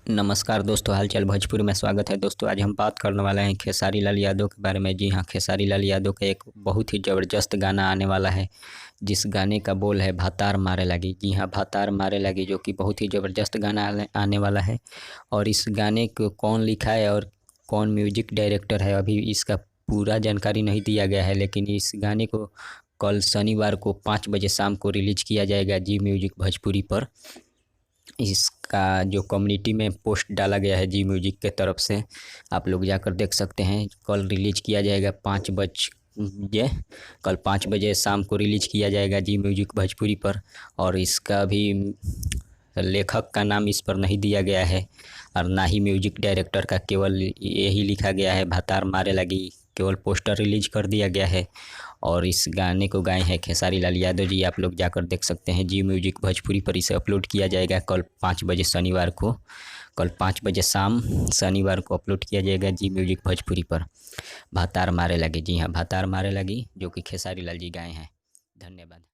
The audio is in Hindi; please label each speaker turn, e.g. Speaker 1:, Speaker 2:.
Speaker 1: नमस्कार दोस्तों, हालचाल भोजपुरी में स्वागत है। दोस्तों आज हम बात करने वाले हैं खेसारी लाल यादव के बारे में। जी हाँ, खेसारी लाल यादव का एक बहुत ही ज़बरदस्त गाना आने वाला है, जिस गाने का बोल है भातार मारे लगी। जी हाँ, भातार मारे लगी, जो कि बहुत ही ज़बरदस्त गाना आने वाला है। और इस गाने को कौन लिखा है और कौन म्यूजिक डायरेक्टर है, अभी इसका पूरा जानकारी नहीं दिया गया है। लेकिन इस गाने को कल शनिवार को 5 बजे शाम को रिलीज किया जाएगा जी म्यूजिक भोजपुरी पर। इसका जो कम्युनिटी में पोस्ट डाला गया है जी म्यूजिक के तरफ से, आप लोग जाकर देख सकते हैं। कल रिलीज किया जाएगा 5 बजे, कल 5 बजे शाम को रिलीज किया जाएगा जी म्यूजिक भोजपुरी पर। और इसका भी लेखक का नाम इस पर नहीं दिया गया है और ना ही म्यूजिक डायरेक्टर का, केवल यही लिखा गया है भातार मारे लगी। केवल पोस्टर रिलीज कर दिया गया है और इस गाने को गाए हैं खेसारी लाल यादव जी। आप लोग जाकर देख सकते हैं जी म्यूजिक भोजपुरी पर। इसे अपलोड किया जाएगा कल 5 बजे शनिवार को, कल 5 बजे शाम शनिवार को अपलोड किया जाएगा जी म्यूजिक भोजपुरी पर। भातार मारे लगी, जी हाँ, भातार मारे लगी, जो कि खेसारी लाल जी गाए हैं। धन्यवाद।